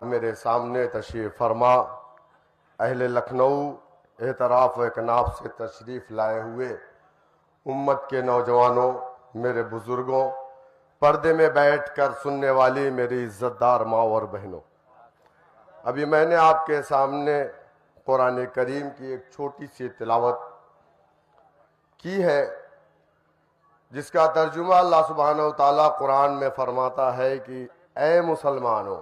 میرے سامنے تشریف فرما اہل لکھنؤ اعتراف و اکناف سے تشریف لائے ہوئے امت کے نوجوانوں، میرے بزرگوں، پردے میں بیٹھ کر سننے والی میری عزت دار ماں اور بہنوں، ابھی میں نے آپ کے سامنے قرآن کریم کی ایک چھوٹی سی تلاوت کی ہے، جس کا ترجمہ اللہ سبحانہ و تعالیٰ قرآن میں فرماتا ہے کہ اے مسلمانوں،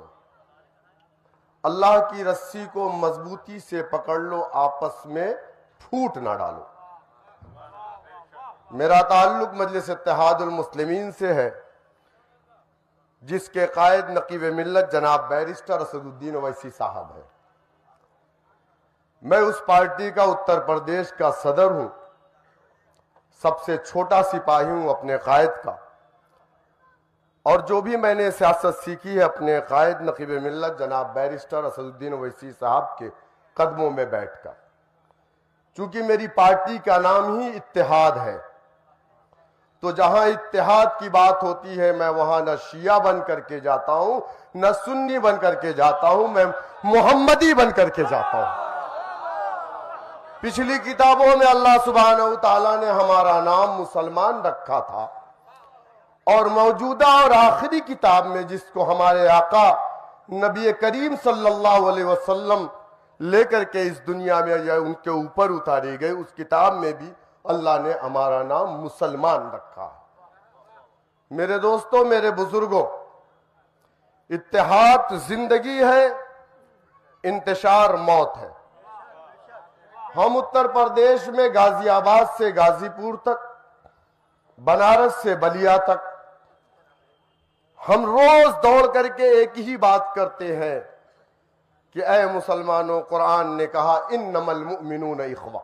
اللہ کی رسی کو مضبوطی سے پکڑ لو، آپس میں پھوٹ نہ ڈالو۔ میرا تعلق مجلس اتحاد المسلمین سے ہے، جس کے قائد نقیب ملت جناب بیرسٹر اسد الدین اویسی صاحب ہیں۔ میں اس پارٹی کا اتر پردیش کا صدر ہوں، سب سے چھوٹا سپاہی ہوں اپنے قائد کا، اور جو بھی میں نے سیاست سیکھی ہے اپنے قائد نقیب ملت جناب بیرسٹر اسد الدین اویسی صاحب کے قدموں میں بیٹھ کر۔ چونکہ میری پارٹی کا نام ہی اتحاد ہے، تو جہاں اتحاد کی بات ہوتی ہے میں وہاں نہ شیعہ بن کر کے جاتا ہوں، نہ سنی بن کر کے جاتا ہوں، میں محمدی بن کر کے جاتا ہوں۔ پچھلی کتابوں میں اللہ سبحانہ و تعالیٰ نے ہمارا نام مسلمان رکھا تھا، اور موجودہ اور آخری کتاب میں جس کو ہمارے آقا نبی کریم صلی اللہ علیہ وسلم لے کر کے اس دنیا میں یا ان کے اوپر اتاری گئی، اس کتاب میں بھی اللہ نے ہمارا نام مسلمان رکھا ہے۔ میرے دوستوں، میرے بزرگوں، اتحاد زندگی ہے، انتشار موت ہے۔ ہم اتر پردیش میں غازی آباد سے غازی پور تک، بنارس سے بلیا تک، ہم روز دوڑ کر کے ایک ہی بات کرتے ہیں کہ اے مسلمانوں، قرآن نے کہا انما المؤمنون اخوہ۔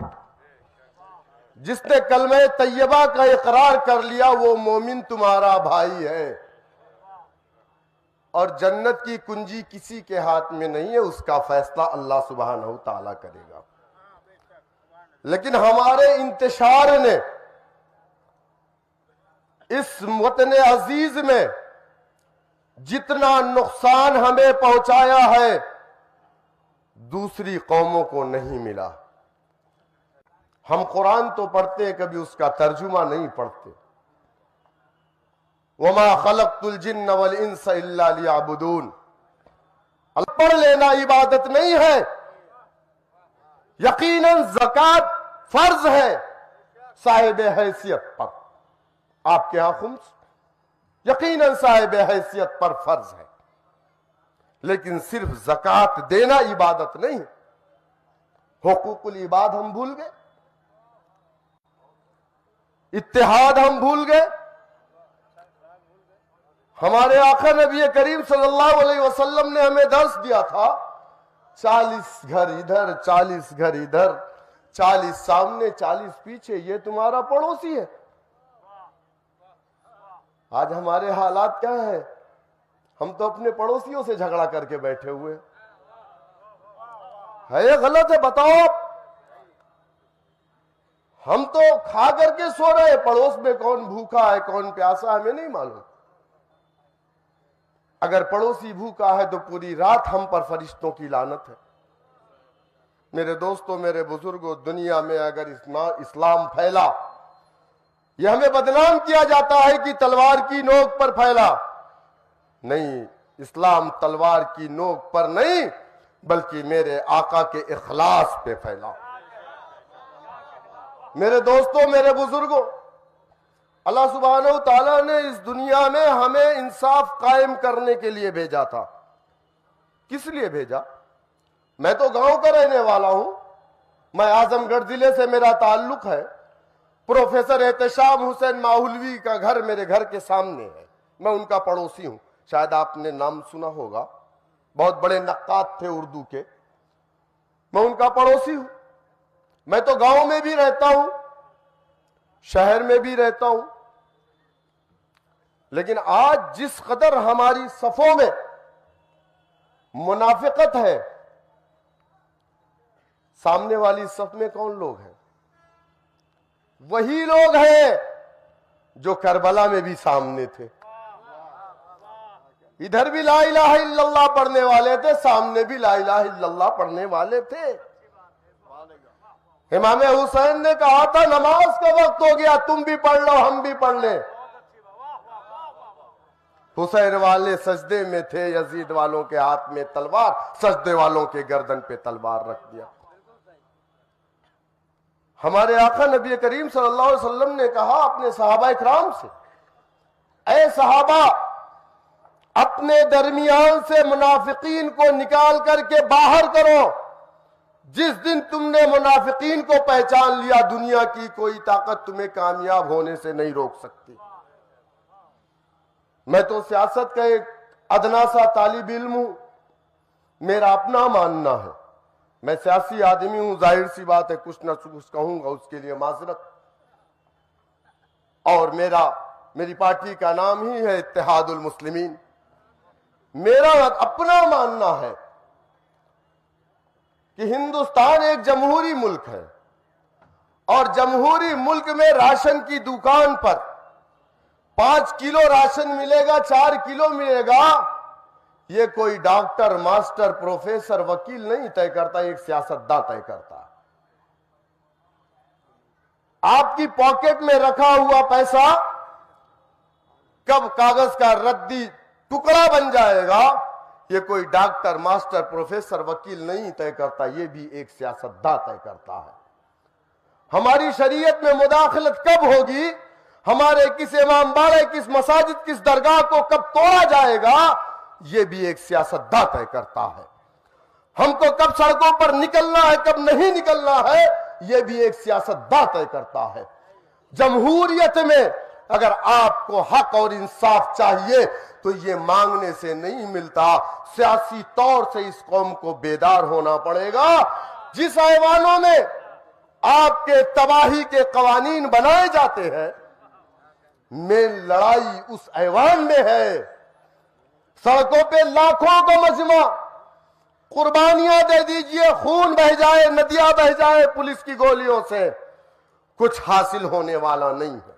جس نے کلمہ طیبہ کا اقرار کر لیا وہ مومن تمہارا بھائی ہے، اور جنت کی کنجی کسی کے ہاتھ میں نہیں ہے، اس کا فیصلہ اللہ سبحانہ و تعالیٰ کرے گا۔ لیکن ہمارے انتشار نے اس وطن عزیز میں جتنا نقصان ہمیں پہنچایا ہے دوسری قوموں کو نہیں ملا۔ ہم قرآن تو پڑھتے کبھی اس کا ترجمہ نہیں پڑھتے۔ وَمَا خَلَقْتُ الْجِنَّ وَالْإِنسَ إِلَّا لِيَعْبُدُونَ۔ پڑھ لینا عبادت نہیں ہے، یقیناً زکوٰۃ فرض ہے صاحب حیثیت پر۔ آپ کے ہاں خمس یقیناً صاحب حیثیت پر فرض ہے، لیکن صرف زکوٰۃ دینا عبادت نہیں ہے۔ حقوق العباد ہم بھول گئے، اتحاد ہم بھول گئے۔ ہمارے آقا نبی کریم صلی اللہ علیہ وسلم نے ہمیں درس دیا تھا، 40 گھر ادھر، 40 گھر ادھر، 40 سامنے، 40 پیچھے، یہ تمہارا پڑوسی ہے۔ آج ہمارے حالات کیا ہے؟ ہم تو اپنے پڑوسیوں سے جھگڑا کر کے بیٹھے ہوئے ہے۔ یہ غلط ہے، بتاؤ۔ ہم تو کھا کر کے سو رہے، پڑوس میں کون بھوکا ہے کون پیاسا ہمیں نہیں معلوم۔ اگر پڑوسی بھوکا ہے تو پوری رات ہم پر فرشتوں کی لعنت ہے۔ میرے دوستوں، میرے بزرگوں، دنیا میں اگر اسلام پھیلا، یہ ہمیں بدنام کیا جاتا ہے کہ تلوار کی نوک پر پھیلا۔ نہیں، اسلام تلوار کی نوک پر نہیں بلکہ میرے آقا کے اخلاص پہ پھیلا۔ میرے دوستوں، میرے بزرگوں، اللہ سبحانہ و تعالیٰ نے اس دنیا میں ہمیں انصاف قائم کرنے کے لیے بھیجا تھا۔ کس لیے بھیجا؟ میں تو گاؤں کا رہنے والا ہوں، میں اعظم گڑھ ضلع سے میرا تعلق ہے۔ پروفیسر احتشام حسین ماحولوی کا گھر میرے گھر کے سامنے ہے، میں ان کا پڑوسی ہوں۔ شاید آپ نے نام سنا ہوگا، بہت بڑے نقاد تھے اردو کے، میں ان کا پڑوسی ہوں۔ میں تو گاؤں میں بھی رہتا ہوں، شہر میں بھی رہتا ہوں، لیکن آج جس قدر ہماری صفوں میں منافقت ہے، سامنے والی صف میں کون لوگ ہیں؟ وہی لوگ ہیں جو کربلا میں بھی سامنے تھے۔ ادھر بھی لا الہ الا اللہ پڑھنے والے تھے، سامنے بھی لا الہ الا اللہ پڑھنے والے تھے۔ امام حسین نے کہا تھا نماز کا وقت ہو گیا، تم بھی پڑھ لو ہم بھی پڑھ لیں۔ حسین والے سجدے میں تھے، یزید والوں کے ہاتھ میں تلوار، سجدے والوں کے گردن پہ تلوار رکھ دیا۔ ہمارے آقا نبی کریم صلی اللہ علیہ وسلم نے کہا اپنے صحابہ اکرام سے، اے صحابہ اپنے درمیان سے منافقین کو نکال کر کے باہر کرو۔ جس دن تم نے منافقین کو پہچان لیا، دنیا کی کوئی طاقت تمہیں کامیاب ہونے سے نہیں روک سکتی۔ میں تو سیاست کا ایک ادنا سا طالب علم ہوں، میرا اپنا ماننا ہے، میں سیاسی آدمی ہوں، ظاہر سی بات ہے کچھ نہ کچھ کہوں گا، اس کے لیے معذرت۔ اور میری پارٹی کا نام ہی ہے اتحاد المسلمین۔ میرا اپنا ماننا ہے کہ ہندوستان ایک جمہوری ملک ہے، اور جمہوری ملک میں راشن کی دکان پر 5 کلو راشن ملے گا، 4 کلو ملے گا، یہ کوئی ڈاکٹر، ماسٹر، پروفیسر، وکیل نہیں طے کرتا، ایک سیاستداں طے کرتا ہے۔ آپ کی پاکٹ میں رکھا ہوا پیسہ کب کاغذ کا ردی ٹکڑا بن جائے گا، یہ کوئی ڈاکٹر، ماسٹر، پروفیسر، وکیل نہیں طے کرتا، یہ بھی ایک سیاستداں طے کرتا ہے۔ ہماری شریعت میں مداخلت کب ہوگی، ہمارے کس امام باڑے، کس مساجد، کس درگاہ کو کب توڑا جائے گا، یہ بھی ایک سیاستداں طے کرتا ہے۔ ہم کو کب سڑکوں پر نکلنا ہے، کب نہیں نکلنا ہے، یہ بھی ایک سیاستداں طے کرتا ہے۔ جمہوریت میں اگر آپ کو حق اور انصاف چاہیے تو یہ مانگنے سے نہیں ملتا، سیاسی طور سے اس قوم کو بیدار ہونا پڑے گا۔ جس ایوانوں میں آپ کے تباہی کے قوانین بنائے جاتے ہیں، میں لڑائی اس ایوان میں ہے۔ سڑکوں پہ لاکھوں کا مجمع، قربانیاں دے دیجئے، خون بہ جائے، ندیاں بہ جائے پولیس کی گولیوں سے، کچھ حاصل ہونے والا نہیں ہے۔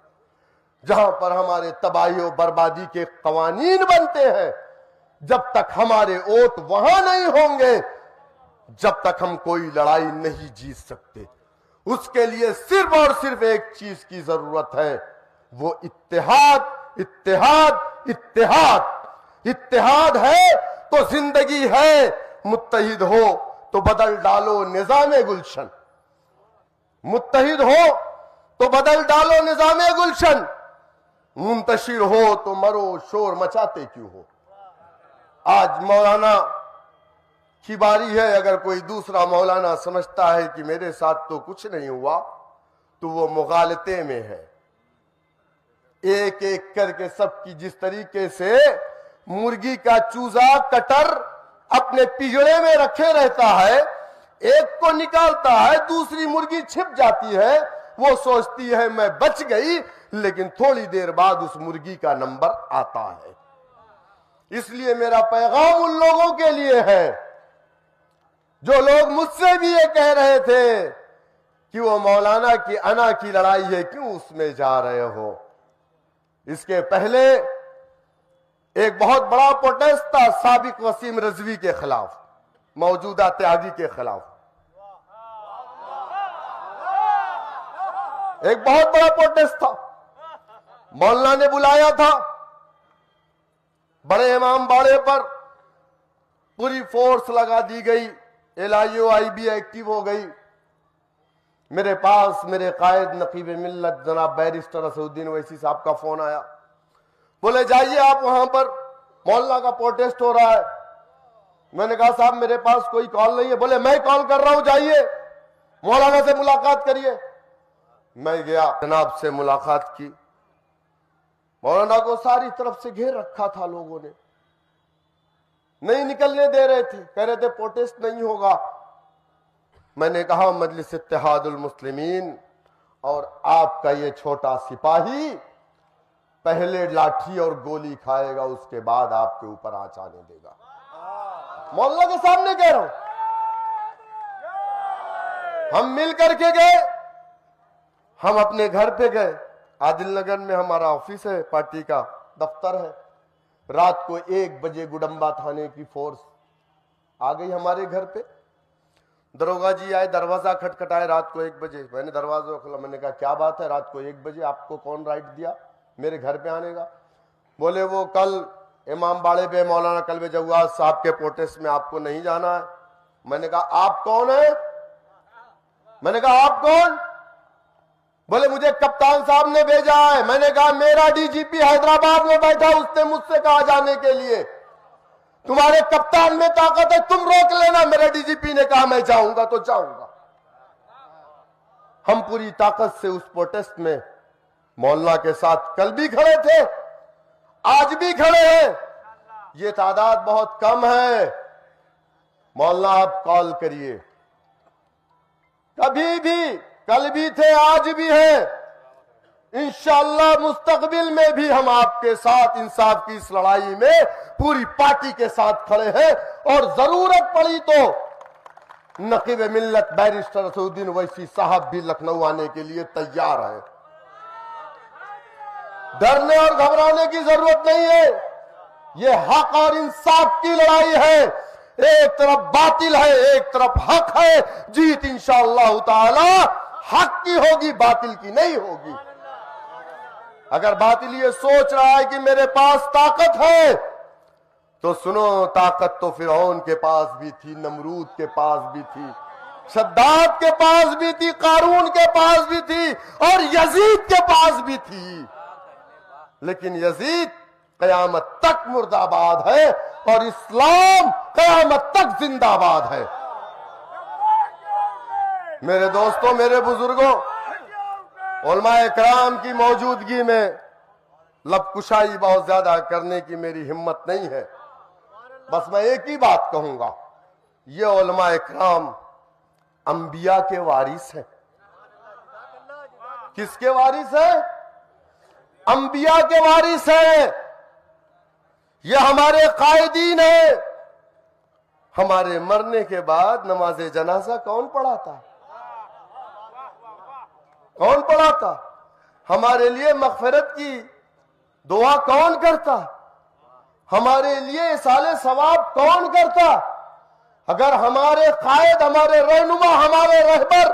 جہاں پر ہمارے تباہی و بربادی کے قوانین بنتے ہیں، جب تک ہمارے ووٹ وہاں نہیں ہوں گے، جب تک ہم کوئی لڑائی نہیں جیت سکتے۔ اس کے لیے صرف اور صرف ایک چیز کی ضرورت ہے، وہ اتحاد، اتحاد، اتحاد۔ اتحاد ہے تو زندگی ہے، متحد ہو تو بدل ڈالو نظام گلشن، متحد ہو تو بدل ڈالو نظام گلشن، منتشر ہو تو مرو شور مچاتے کیوں ہو۔ آج مولانا کی باری ہے، اگر کوئی دوسرا مولانا سمجھتا ہے کہ میرے ساتھ تو کچھ نہیں ہوا تو وہ مغالطے میں ہے۔ ایک ایک کر کے سب کی جس طریقے سے مرغی کا چوزا کٹر اپنے پجڑے میں رکھے رہتا ہے، ایک کو نکالتا ہے، دوسری مرغی چھپ جاتی ہے، وہ سوچتی ہے میں بچ گئی، لیکن تھوڑی دیر بعد اس مرغی کا نمبر آتا ہے۔ اس لیے میرا پیغام ان لوگوں کے لیے ہے جو لوگ مجھ سے بھی یہ کہہ رہے تھے کہ وہ مولانا کی انا کی لڑائی ہے، کیوں اس میں جا رہے ہو۔ اس کے پہلے ایک بہت بڑا پروٹیسٹ تھا سابق وسیم رضوی کے خلاف، موجودہ تیاگی کے خلاف، ایک بہت بڑا پروٹیسٹ تھا۔ مولانا نے بلایا تھا، بڑے امام باڑے پر پوری فورس لگا دی گئی، LIU-IB ایکٹیو ہو گئی۔ میرے پاس میرے قائد نقیب ملت جناب بیرسٹر اسدالدین اویسی صاحب کا فون آیا، بولے جائیے آپ وہاں پر، مولانا کا پروٹیسٹ ہو رہا ہے۔ میں نے کہا صاحب میرے پاس کوئی کال نہیں ہے۔ بولے میں کال کر رہا ہوں، جائیے مولانا سے ملاقات کریے۔ میں گیا، جناب سے ملاقات کی۔ مولانا کو ساری طرف سے گھیر رکھا تھا لوگوں نے، نہیں نکلنے دے رہے تھے، کہہ رہے تھے پروٹیسٹ نہیں ہوگا۔ میں نے کہا مجلس اتحاد المسلمین اور آپ کا یہ چھوٹا سپاہی پہلے لاٹھی اور گولی کھائے گا، اس کے بعد آپ کے اوپر آنچ آنے دے گا۔ مولانا کے سامنے کہہ رہا ہوں۔ ہم مل کر کے گئے، ہم اپنے گھر پہ گئے، عادل نگر میں ہمارا آفس ہے، پارٹی کا دفتر ہے۔ رات کو 1 بجے گڈمبا تھانے کی فورس آ گئی ہمارے گھر پہ. دروگا جی آئے, دروازہ کھٹکھٹائے رات کو 1 بجے. میں نے دروازہ کھولا, میں نے کہا کیا بات ہے رات کو 1 بجے, آپ کو کون رائٹ دیا میرے گھر پہ آنے کا؟ بولے وہ کل امام باڑے پہ مولانا کلب جواز صاحب کے پروٹیسٹ میں آپ کو نہیں جانا ہے. میں نے کہا آپ کون ہیں؟ میں نے کہا آپ کون؟ بولے مجھے کپتان صاحب نے بھیجا ہے. میں نے کہا میرا ڈی جی پی حیدرآباد میں بیٹھا, اس نے مجھ سے کہا جانے کے لیے. تمہارے کپتان میں طاقت ہے, تم روک لینا. میرے ڈی جی پی نے کہا میں جاؤں گا تو جاؤں گا. ہم پوری طاقت سے اس پروٹیسٹ میں مولانا کے ساتھ کل بھی کھڑے تھے, آج بھی کھڑے ہیں. یہ تعداد بہت کم ہے. مولانا آپ کال کریے, کبھی بھی, کل بھی تھے آج بھی ہیں. انشاءاللہ مستقبل میں بھی ہم آپ کے ساتھ انصاف کی اس لڑائی میں پوری پارٹی کے ساتھ کھڑے ہیں. اور ضرورت پڑی تو نقیب ملت بیرسٹر اسد الدین اویسی صاحب بھی لکھنؤ آنے کے لیے تیار ہیں. ڈرنے اور گھبرانے کی ضرورت نہیں ہے. یہ حق اور انصاف کی لڑائی ہے. ایک طرف باطل ہے, ایک طرف حق ہے. جیت انشاءاللہ تعالی حق کی ہوگی, باطل کی نہیں ہوگی. اگر باطل یہ سوچ رہا ہے کہ میرے پاس طاقت ہے, تو سنو, طاقت تو فرعون کے پاس بھی تھی, نمرود کے پاس بھی تھی, شداد کے پاس بھی تھی, قارون کے پاس بھی تھی, اور یزید کے پاس بھی تھی. لیکن یزید قیامت تک مرد آباد ہے, اور اسلام قیامت تک زندہ آباد ہے. میرے دوستوں, میرے بزرگوں, علماء اکرام کی موجودگی میں لب کشائی بہت زیادہ کرنے کی میری ہمت نہیں ہے. بس میں ایک ہی بات کہوں گا, یہ علماء اکرام انبیاء کے وارث ہیں. کس کے وارث ہیں؟ انبیاء کے وارث ہیں. یہ ہمارے قائدین ہیں. ہمارے مرنے کے بعد نماز جنازہ کون پڑھاتا؟ کون پڑھاتا؟ ہمارے لیے مغفرت کی دعا کون کرتا؟ ہمارے لیے اصالِ ثواب کون کرتا؟ اگر ہمارے قائد, ہمارے رہنما, ہمارے رہبر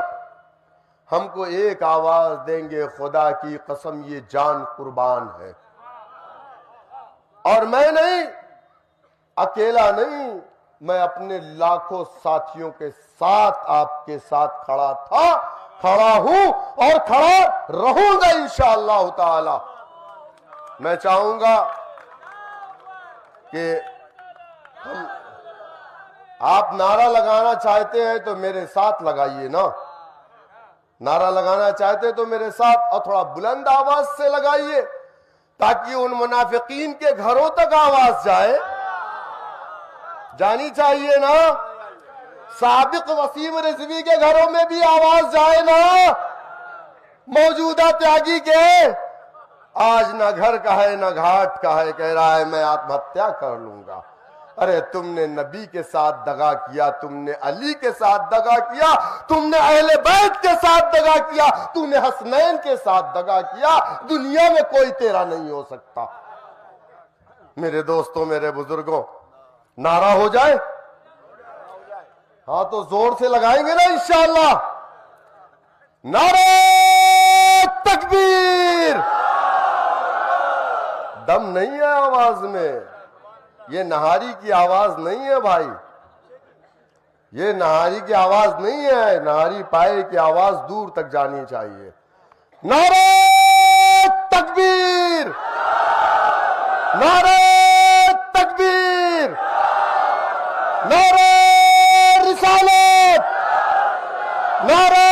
ہم کو ایک آواز دیں گے, خدا کی قسم یہ جان قربان ہے. اور میں نہیں, اکیلا نہیں, میں اپنے لاکھوں ساتھیوں کے ساتھ آپ کے ساتھ کھڑا تھا, کھڑا ہوں اور کھڑا رہوں گا انشاءاللہ تعالی. میں چاہوں گا کہ آپ نعرہ لگانا چاہتے ہیں تو میرے ساتھ لگائیے نا. نعرہ لگانا چاہتے تو میرے ساتھ, اور تھوڑا بلند آواز سے لگائیے, تاکہ ان منافقین کے گھروں تک آواز جائے. جانی چاہیے نا. سابق وسیم رضوی کے گھروں میں بھی آواز جائے نا. موجودہ تیاگی کے آج نہ گھر کا ہے نہ گھاٹ کا ہے, کہہ رہا ہے میں آتم ہتیا کر لوں گا. ارے تم نے نبی کے ساتھ دغا کیا, تم نے علی کے ساتھ دغا کیا, تم نے اہل بیت کے ساتھ دغا کیا, تم نے حسنین کے ساتھ دغا کیا. دنیا میں کوئی تیرا نہیں ہو سکتا. میرے دوستوں, میرے بزرگوں, نعرہ ہو جائے. ہاں تو زور سے لگائیں گے نا انشاءاللہ. نعرہ تکبیر. دم نہیں ہے آواز میں, یہ نہاری کی آواز نہیں ہے بھائی, یہ نہاری کی آواز نہیں ہے. نہاری پائے کی آواز دور تک جانی چاہیے. نعرہ تکبیر, نعرہ تکبیر, نعرہ رسالت, نعرہ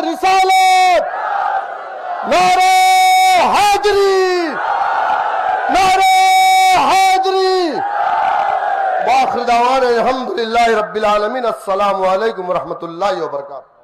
رسالت, نعرہ حیدری, نعرہ حیدری. وآخر دعوانا الحمدللہ رب العالمین. السلام علیکم ورحمۃ اللہ وبرکاتہ.